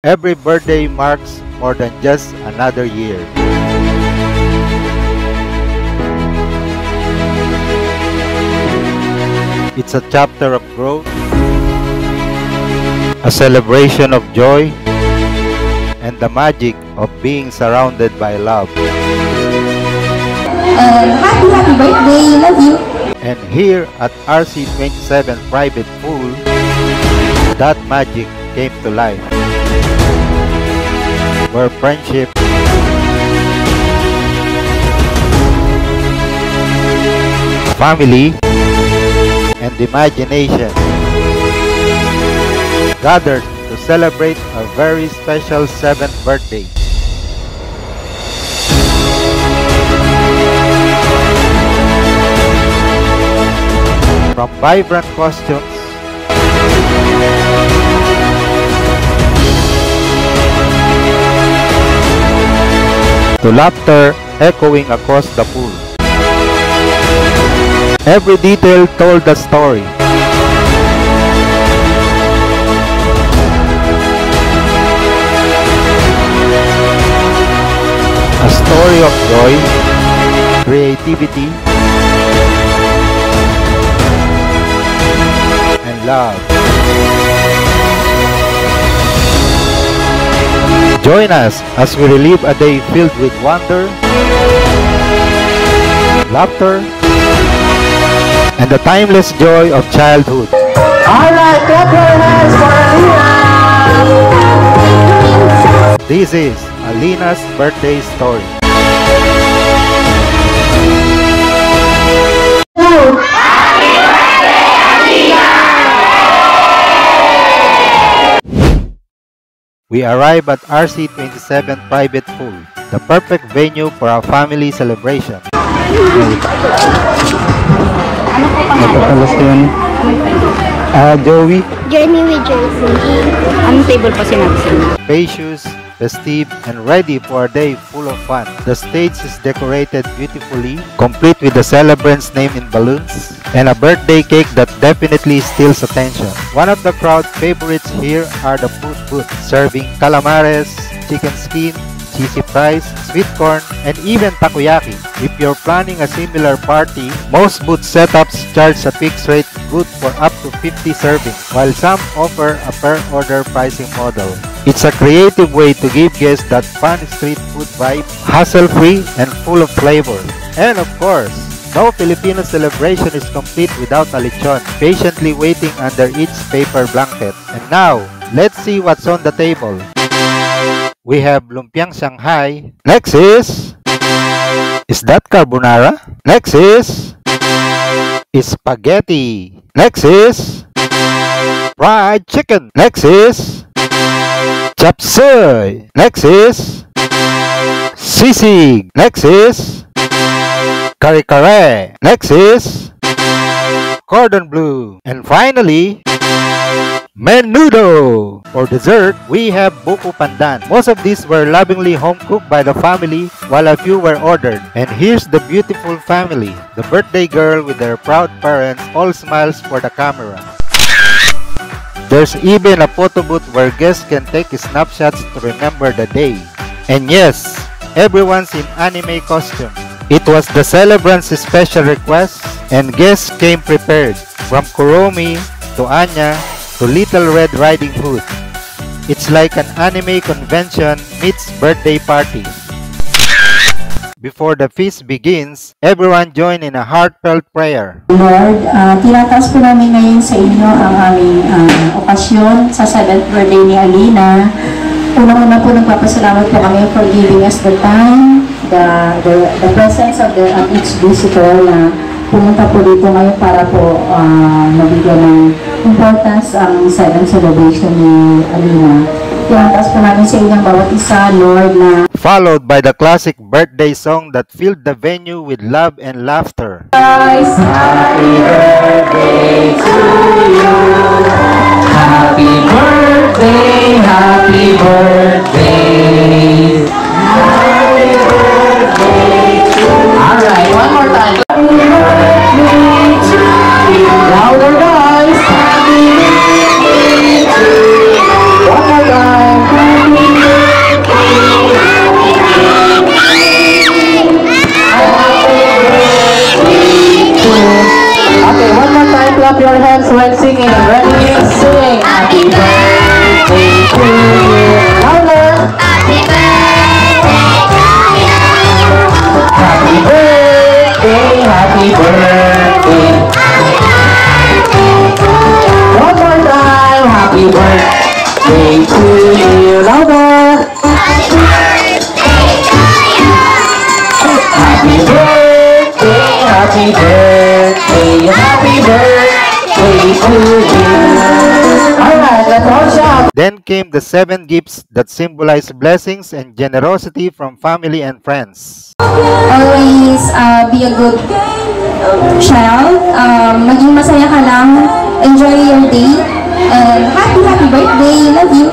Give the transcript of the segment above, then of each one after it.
Every birthday marks more than just another year. It's a chapter of growth, a celebration of joy, and the magic of being surrounded by love. Happy birthday! Love you! And here at RC27 Private Pool, that magic came to life. Where friendship, family, and imagination gathered to celebrate a very special 7th birthday. From vibrant costumes to laughter echoing across the pool, every detail told the story. A story of joy, creativity, and love. Join us as we relive a day filled with wonder, laughter, and the timeless joy of childhood. Alright, clap your hands for Alina! This is Alina's birthday story. We arrive at RC27 Private Pool, the perfect venue for a family celebration. Nagkakalas ko yun. Joey. Journey with Jersey. Anong table pa sinabi? Spacious, festive, and ready for a day full of fun. The stage is decorated beautifully, complete with the celebrant's name in balloons, and a birthday cake that definitely steals attention. One of the crowd favorites here are the food booths, serving calamares, chicken skin, cheesy fries, sweet corn, and even takoyaki. If you're planning a similar party, most booth setups charge a fixed rate good for up to 50 servings, while some offer a per-order pricing model. It's a creative way to give guests that fun street food vibe, hassle-free and full of flavor. And of course, no Filipino celebration is complete without a lechon, patiently waiting under each paper blanket. And now, let's see what's on the table. We have lumpiang Shanghai. Next is that carbonara? Next is spaghetti. Next is fried chicken. Next is chop suey. Next is sisig. Next is kare-kare. Next is cordon bleu. And finally, menudo! For dessert, we have buko pandan. Most of these were lovingly home cooked by the family, while a few were ordered. And here's the beautiful family. The birthday girl with their proud parents, all smiles for the camera. There's even a photo booth where guests can take snapshots to remember the day. And yes, everyone's in anime costume. It was the celebrant's special request, and guests came prepared, from Kuromi to Anya to Little Red Riding Hood. It's like an anime convention meets birthday party. Before the feast begins, everyone join in a heartfelt prayer. Lord, tinataas po namin ngayon sa inyo ang aming okasyon sa 7th birthday ni Alina. Unang-una po nagpapasalamat po kami for giving us the time, the presence of each visitor na pumunta po dito ngayon para po mabigyan ng importance ang 7th celebration ni Alina. Tinataas po namin sa inyong bawat isa, Lord, na followed by the classic birthday song that filled the venue with love and laughter. Guys, happy birthday to you. Happy birthday, happy birthday. Happy birthday to you. Alright, one more time. Happy birthday to you. Louder, guys. Happy birthday to you. One more time. came the 7 gifts that symbolize blessings and generosity from family and friends. Always be a good child. Maging masaya ka lang. Enjoy your day. And happy birthday. Love you.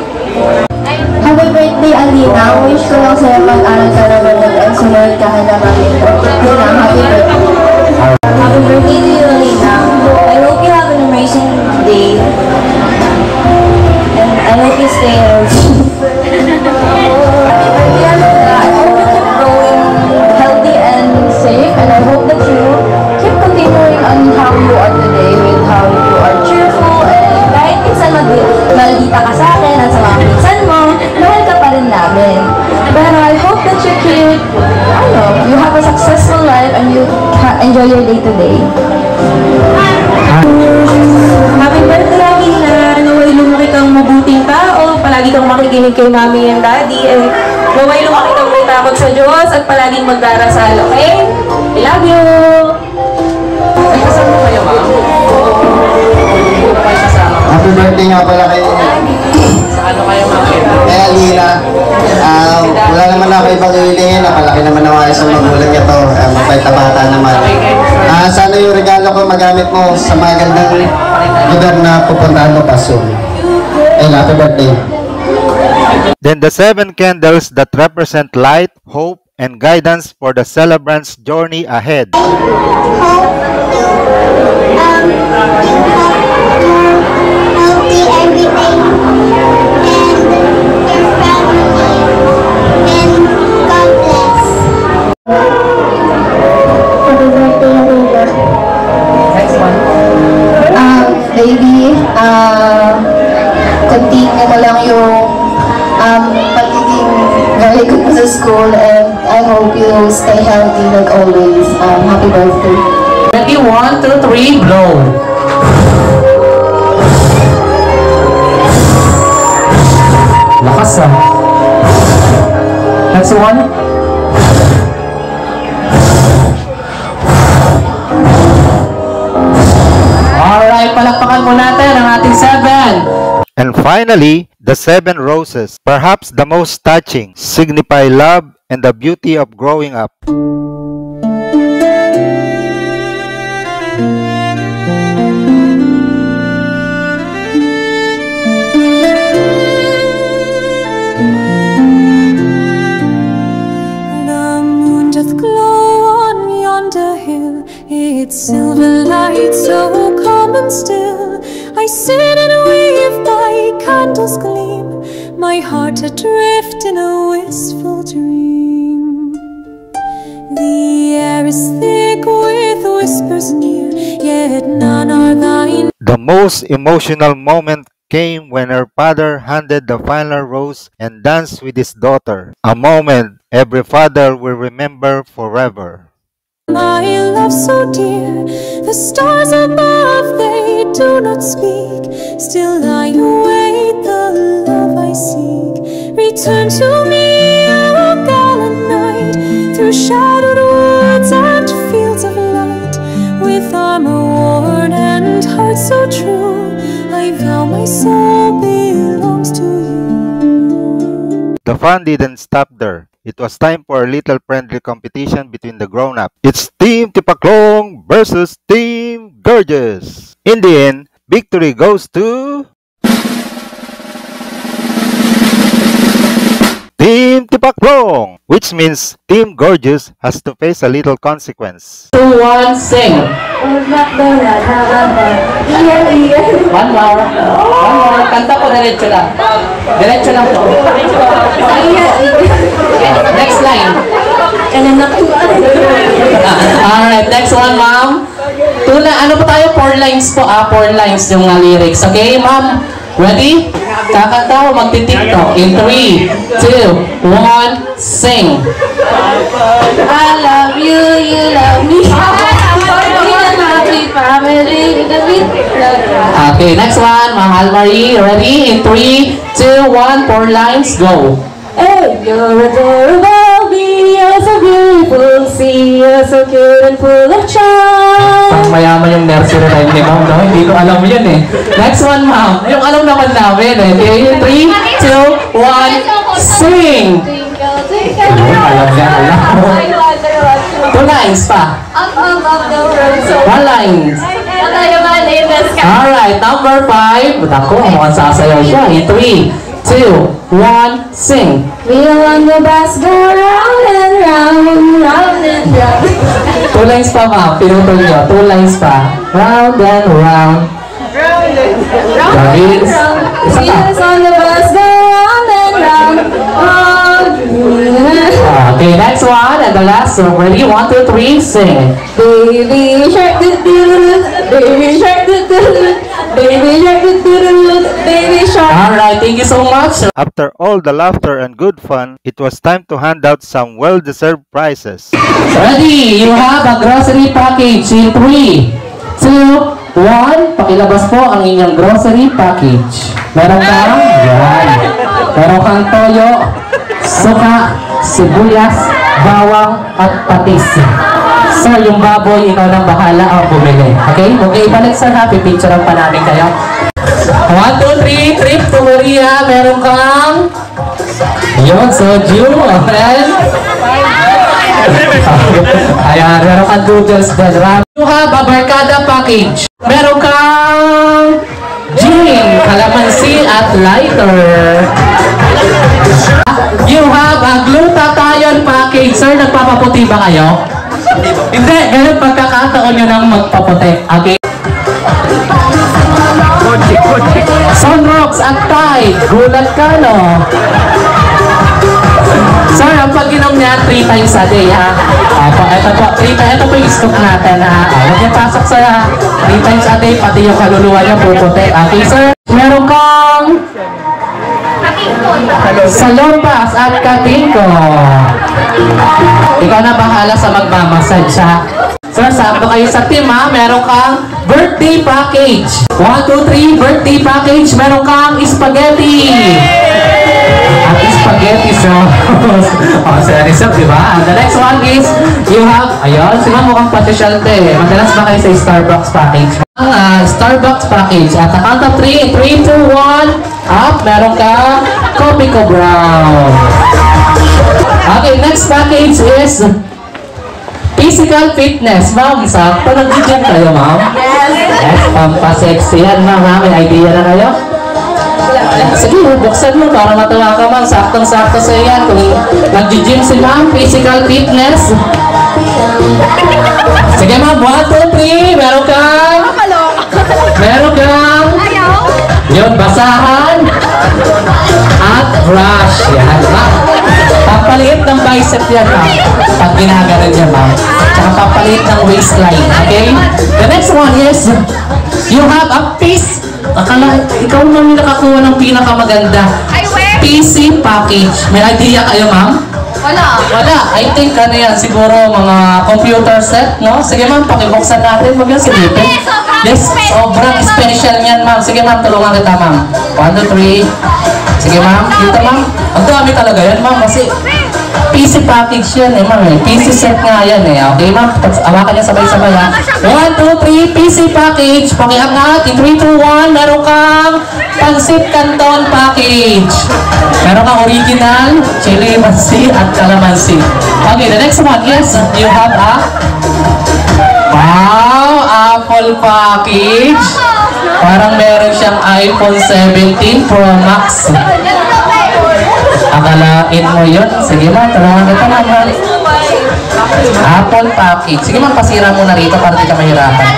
Happy birthday, Alina. Wish ko lang sa'yo mag-aral ka na mabuti at sumunod ka na namin. Happy birthday. Happy birthday to you, Alina. I hope you have an amazing day. And I hope you stay healthy. Happy birthday, Alina. I hope you keep growing healthy and safe. And I hope that you keep continuing on how you are today with how you are cheerful. And kahit minsan maldita ka sa akin at sa mga pinsan mo, mahal ka pa rin namin. Pero I hope that you keep, you have a successful life and you enjoy your day today. Happy birthday, Alina! Naway lumaki kang mabuting tao, palagi kang makikinig kay mami and daddy, and naway lumaki kang may takot sa Diyos at palaging magdarasal, okay? I love you! Ay, kasama kayo, ma'am? Happy birthday nga pala kay Alina. Wala naman ako ibang hilihin. Nakalaki naman ako sa magulang ito. Mabait na bata naman. Sana yung regalo ko magamit mo sa magandang lugar na pupuntahan mo pa soon. Happy birthday. Then the 7 candles that represent light, hope, and guidance for the celebrant's journey ahead. Baby, continue mo lang yung pagiging very good mo sa school, and I hope you stay healthy like always. Happy birthday. Ready? 1, 2, 3, blow. Lakas ah. Next one. Alright, palakpakan po natin ang ating 7. And finally, the 7 roses, perhaps the most touching, signify love and the beauty of growing up. Its silver light so calm and still, I sit and wave by candles gleam, my heart adrift in a wistful dream. The air is thick with whispers near, yet none are thine. The most emotional moment came when her father handed the final rose and danced with his daughter, a moment every father will remember forever. My love so dear, the stars above, they do not speak. Still I await the love I seek. Return to me, O gallant knight, through shadowed woods and fields of light. With armor worn and heart so true, I vow my soul belongs to you. The fun didn't stop there. It was time for a little friendly competition between the grown-ups. It's Team Tipaklong versus Team Gorgeous. In the end, victory goes to Team Tipaklong, which means Team Gorgeous has to face a little consequence. 2, 1, sing. One more. Kanta po, diretso lang. Diretso lang po. Next line. Alright, next one, ma'am. Tuna, ano po tayo? 4 lines po. 4 lines yung lyrics. Okay, ma'am? Ready? Kakanta o magti-tiktok. In 3, 2, 1, sing. I love you, you love me. Happy family. Okay, next one, Ma'am Almarie. Ready? In 3, 2, 1, 4 lines, go. Hey, you're adorable, me, you're so beautiful. See, you're so cute and full of charm. Pang mayaman yung nursery rhyme ni ma'am, no? Hindi ko alam yun eh. Next one, ma'am. Yung alam naman namin eh. Okay, 3, 2, 1, sing! Alam niya, alam mo. 2 lines pa. One line. Alright, number 5. Ako, mukhang sasayaw siya. 3, 2, 1, sing! Wheel on the bus go round and round, round and round. 2 lines pa, ma'am. Pinutol nyo. 2 lines pa. Round and round. Wheels. Isa pa. Wheels on the bus go round and round, round. Okay, next one. And the last one. Ready? 1, 2, 3, sing! Baby shark do do do, baby shark do do do, baby shark do do do, baby shark. Alright, thank you so much. After all the laughter and good fun, it was time to hand out some well-deserved prizes. Ready? You have a grocery package in 3, 2, 1. Pakilabas po ang inyong grocery package. Meron kang, yan. Meron kang toyo, suka, sibuyas, bawang, at patis. Sir, yung baboy, ikaw nang bahala ang bumili. Okay? Okay, ibalik sir ha. Pipicturean pa namin kayo. 1, 2, 3, trip to Maria. Meron kang yun, soju. And ayan, meron kang noodles din. You have a barkada package. Meron kang gin, kalamansi at lighter. You have a glutathione package. Sir, nagpapaputi ba kayo? Hindi, ganun pagkakataon nyo nang magpaputi. Okay? Sunrocks at Tide. Gulat ka, no? Sir, ang pag-inom niya 3 times a day, ha? Ito po, 3 times. Ito po yung stock natin, ha? Huwag niya pasok sa 3 times a day, pati yung kaluluwa niya puputi. Okay, sir? Meron kang salompas at kapinko. Ikaw na bahala sa magmamassage, ha? Sir, sakto kayo sa team, ha? Meron kang birthday package. 1, 2, 3, birthday package. Meron kang spaghetti. At spaghetti sauce. Oh, sorry, sir, di ba? And the next one is, you have, ayun, si ma'am mukhang patisyalte. Madalas ba kayo sa Starbucks package? Starbucks package. At the count of 3, 3, 2, 1, up, meron ka coffee ko brown. Okay, next package is physical fitness. Ma'am, sakto nag-gym kayo, ma'am? Yes, pampasexy yan, ma'am. May idea na kayo? Sige, buksan mo para matuwa ka, ma'am. Saktong-sakto sa yan. Kung nag-gym si ma'am, physical fitness. Sige, ma'am. 1, 2, 3. Meron kang yun, basahan at brush. Yan, ma'am. Papaliit ng bicep yan, ma'am. Pag ginagalan niya, ma'am. Tsaka papaliit ng waistline. Okay? The next one is, you have a piece. Akala, ikaw naman nakakuha ng pinakamaganda. PC package. May idea kayo, ma'am? Wala. I think ano yan, siguro mga computer set, no? Sige, ma'am, pakibuksan natin. Huwag yan silipin. Yes, sobrang special yan, ma'am. Sige, ma'am, tulungan kita, ma'am. 1, 2, 3. Sige, ma'am. Dito, ma'am. Ang dami talaga yan, ma'am. Kasi PC package yan, eh, ma'am. PC set nga yan, eh. Okay, ma'am. Awakan niya sabay-sabay, ha. 1, 2, 3. PC package. Pakiangat. In 3, 2, 1. Meron kang Pansit Canton package. Meron kang original, chili, pansit, at calamansi. Okay, the next one is, you have a wow, Apple package. Parang meron siyang iPhone 17 Pro Max. Akalain mo yun. Sige, ma'am, tulungan kita, ma'am. Apple package. Sige, ma'am, pasira muna rito para di ka mahirapan.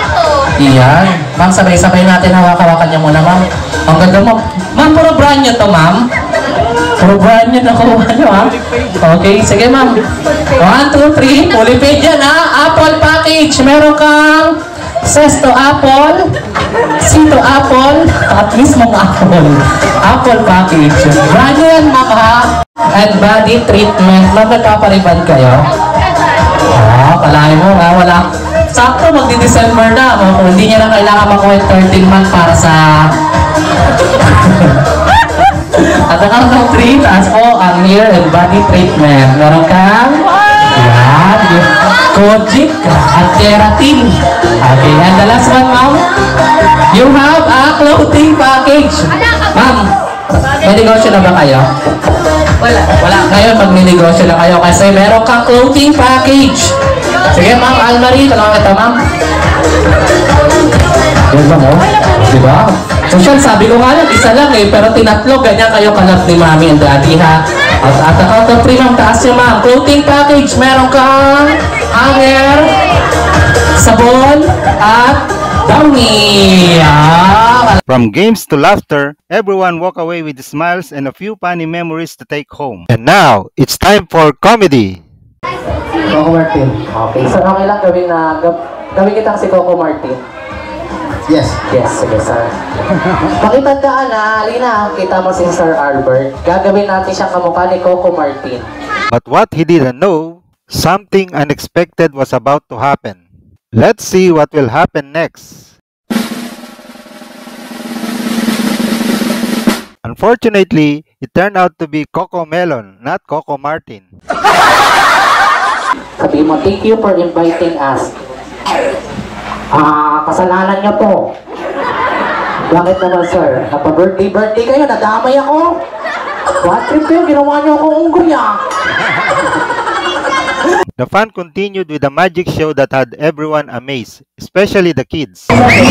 Iyan. Ma'am, sabay-sabay natin hawak-hawakan niya muna, ma'am. Ang ganda, ma'am. Ma'am, puro brand nyo to, ma'am. Puro brand nyo nakuha nyo, ha? Okay, sige, ma'am. 1, 2, 3. Fully paid yan, ha? Apple package. Meron kang Sesto Apple, Sito Apple, at mismong Apple. Apple package. Brand nyo yan, ma'am, ha? And body treatment. Ma'am, nagpapariban kayo? Kalahin mo, ha? Wala. Sakto, magdi-December na. Kung hindi niya na kailangan makuha 13 month para sa... At ang count of 3, taas po ang kang hair and body treatment. Meron kang yan, Kojic at keratin. Okay, and the last one, ma'am. You have a clothing package. Ma'am, may negosyo na ba kayo? Wala. Wala kayo pag may negosyo na kayo kasi meron kang clothing package. Sige, ma'am, Almarie, tanong kita, ma'am. Yan ba mo? Diba? Social, sabi ko nga lang, isa lang eh, pero tinatlo, ganyan kayo kalap ni mami and daddy, ha? At the count of 3, ma'am, taas niyo, ma'am. Clothing package, meron kang hanger, sabon, at downy. From games to laughter, everyone walk away with smiles and a few funny memories to take home. And now, it's time for comedy. Coco Martin. Okay, so okay lang gawin kitang si Coco Martin. Yes. Yes, sige, sir. Pakitandaan na, Alina, kita mo si Sir Albert. Gagawin natin siyang kamukha ni Coco Martin. But what he didn't know, something unexpected was about to happen. Let's see what will happen next. Unfortunately, it turned out to be Coco Melon, not Coco Martin. Sabi mo, thank you for inviting us. Kasalanan niyo po. Bakit naman, sir? Napa-birthday kayo, nadamay ako. Bad trip kayo, ginawa niyo akong unggoy, The fun continued with a magic show that had everyone amazed, especially the kids. Okay.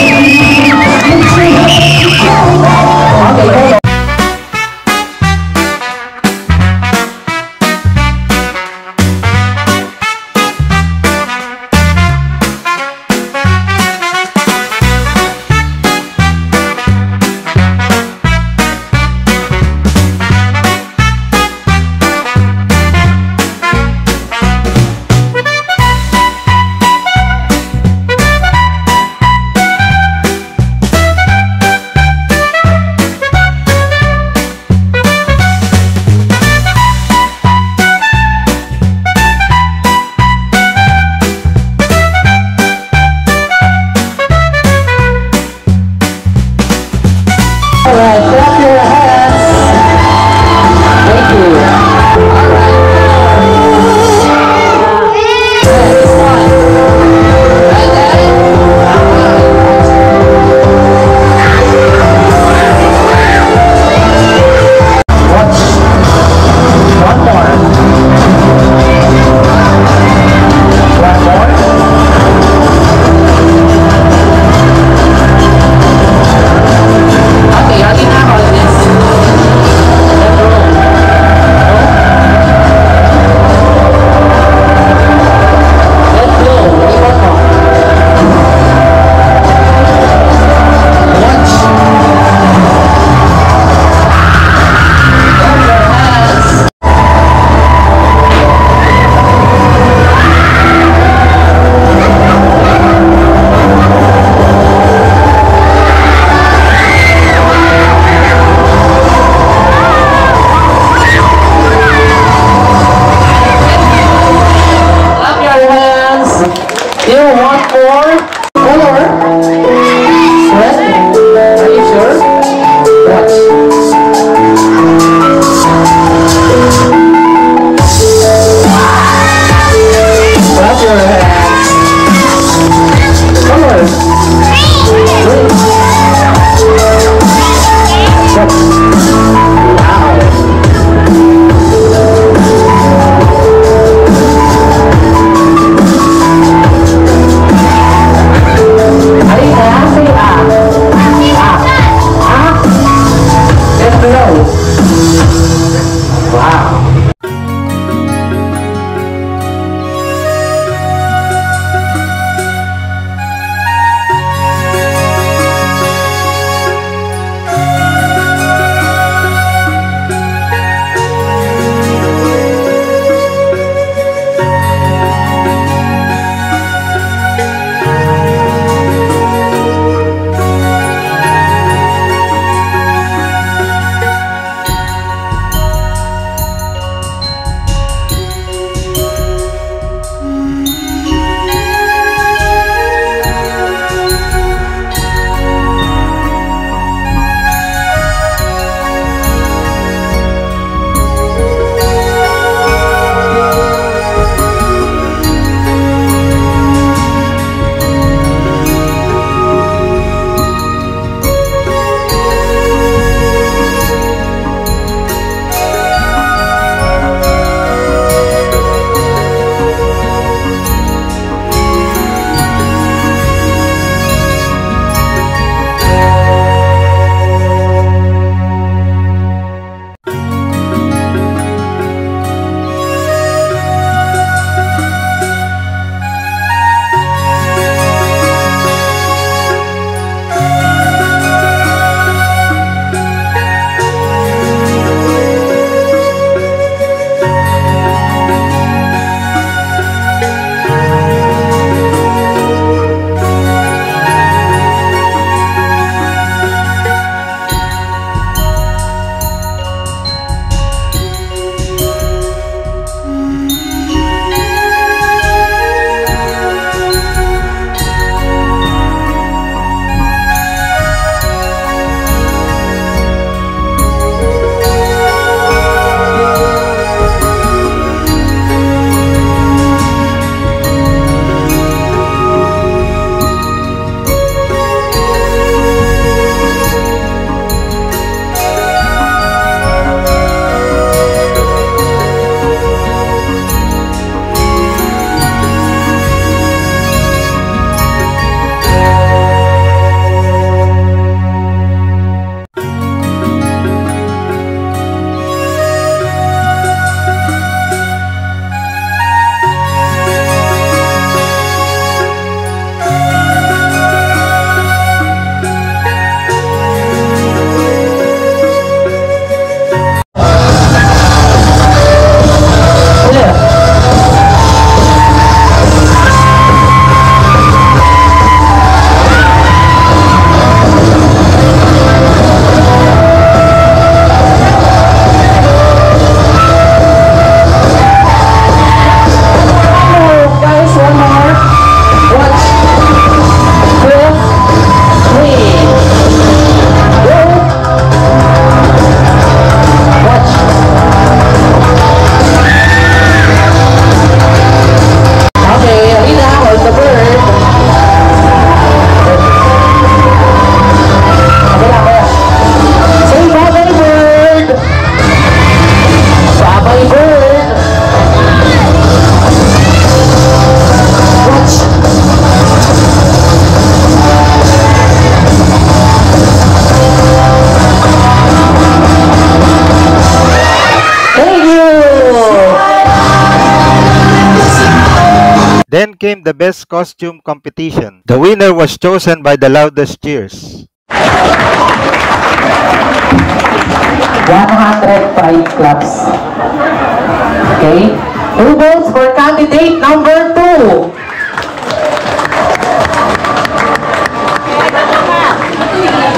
Then came the best costume competition. The winner was chosen by the loudest cheers. 105 claps. Okay? 2 votes for candidate number 2.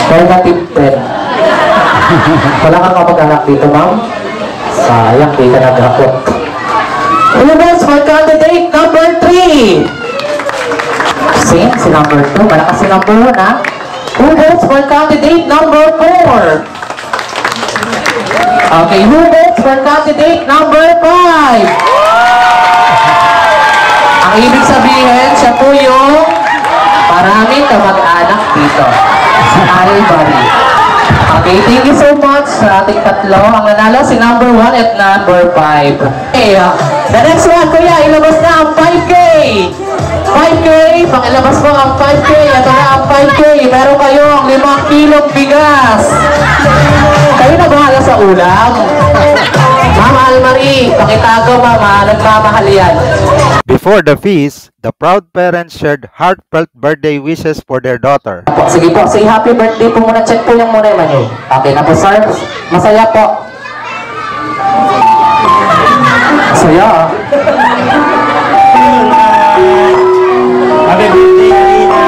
Negative 10. Wala kang kapag-anak dito, ma'am? Sayang, di ka nag-akot. 2 votes for candidate number 3. Same, si number 2. Malakas si number 1, ha? 2 votes for candidate number 4. Okay, 2 votes for candidate number 5. Ang ibig sabihin, siya po yung maraming kamag-anak dito. Si Ivory. Okay, thank you so much sa ating tatlo. Ang nanalo si number 1 at number 5. Okay, the next one, kuya, ilabas na ang 5K. 5K, pakilabas mo ang 5K. Ito na ang 5K. Meron kayong 5 kilong bigas. Kayo na bahala sa ulam. Mama Almarie, pakitago mama, nagmamahal yan. Before the feast, the proud parents shared heartfelt birthday wishes for their daughter. Sige po, say happy birthday po muna. Check po yung muna yung menu. Okay na po, sir. Masaya po. Masaya. Happy birthday, Alina.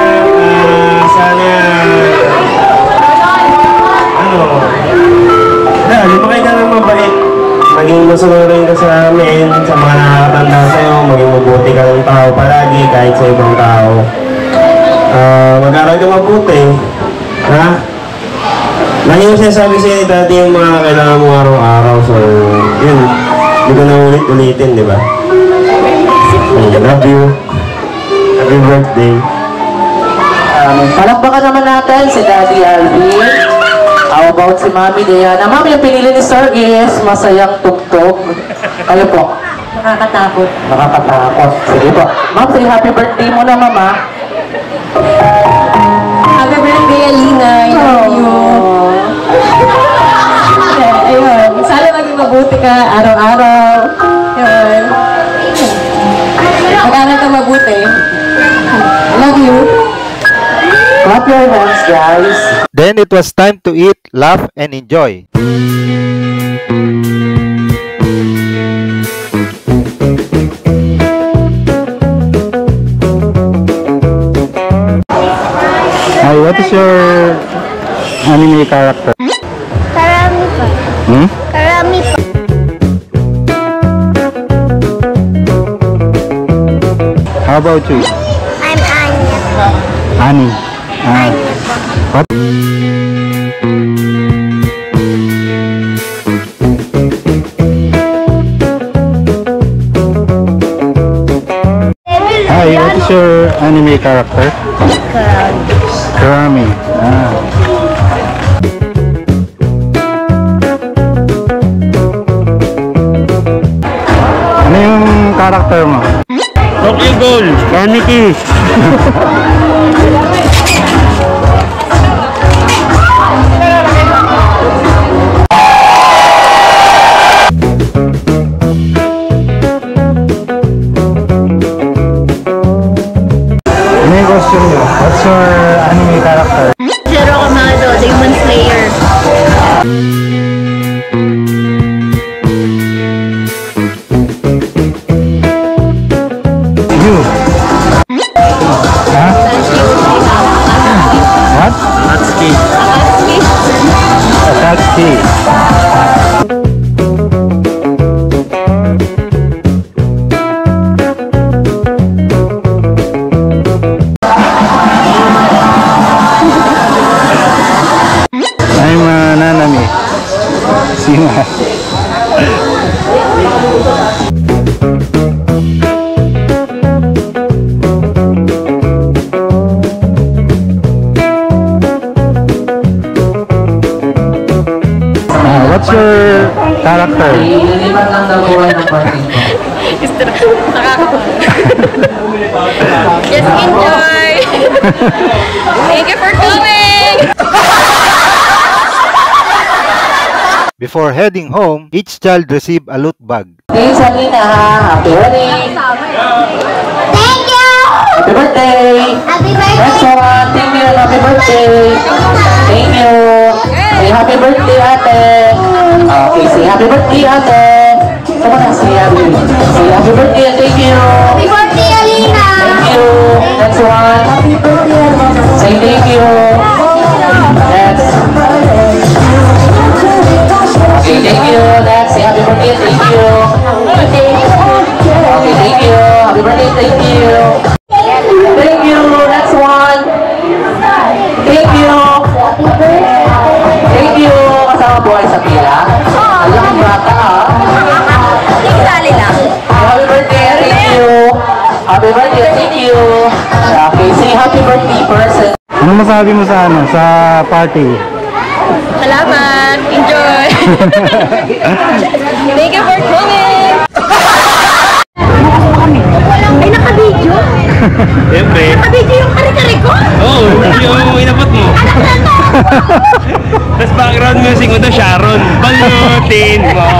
Sana, lumaki ka ng mabait. Maging masunurin ka sa amin, sa mga nakakatanda sa'yo, maging mabuti ka ng tao palagi, kahit sa ibang tao. Mag-aral ka mabuti. Ha? Lagi yung sinasabi sa'yo ni Daddy yung mga kailangan mo araw-araw. So, yun. Hindi ko na ulit-ulitin, di ba? Love you. Happy birthday. Palakpakan naman natin si Daddy Alvin. How about si Mami Diana? Mami, yung pinili ni Sir is masayang tugtog. Kayo po? Nakakatakot. Nakakatakot. Sige po. Ma'am, say happy birthday muna, Mama. Happy birthday, Alina. I love you. Ayun. Sana maging mabuti ka araw-araw. Ayun. Mag-aral ka mabuti. I love you. Clap your hands, guys. Then it was time to eat, laugh, and enjoy. Hi, what is your anime character? Karami po. Karami po. How about you? I'm Anya po. Annie. What? Hi, what is your anime character? Karami. Ano yung character mo? Tokyo Ghoul, Kaneki. Ano yung costume nyo? What's your anime character? Zero Kamado, Demon Slayer. You? Huh? What? Natsuki. Akatsuki. I'm Nanami. Sima. What's your character? Ililipat lang daw buhay ng party ko. Just enjoy! Thank you for coming! Before heading home, each child received a loot bag. Okay, Salina, happy wedding! Thank Happy birthday! Happy Next birthday! one, thank you, happy birthday! Thank you! Say happy birthday, ate! Okay, say happy birthday, ate! Come on, say happy birthday, thank you! Happy birthday, Alina! Thank you! Next one! Say thank you! Next! Okay, thank you! Next, say happy birthday, thank you! Okay, thank you! Happy birthday, thank you! Thank you! Next one! Thank you! Thank you! Kasama po kayo sa pila? Alam mo bata ah! Ikisali lang. Happy birthday! Thank you! Happy birthday! Thank you! Okay, say happy birthday person! Ano masabi mo sa ano, sa party? Salamat. Enjoy. Thank you for coming. Ay, naka-video? Siyempre. Naka-video yung kare-kare ko? Oo, yung inabot mo. Tapos background music mo to, Sharon. Balutin mo.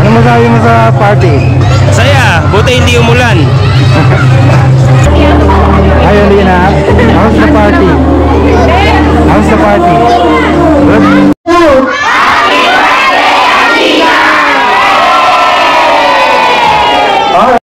Ano masabi mo sa party? Saya, buti hindi umulan. Hi, Alina. How's the party? How's the party? Good?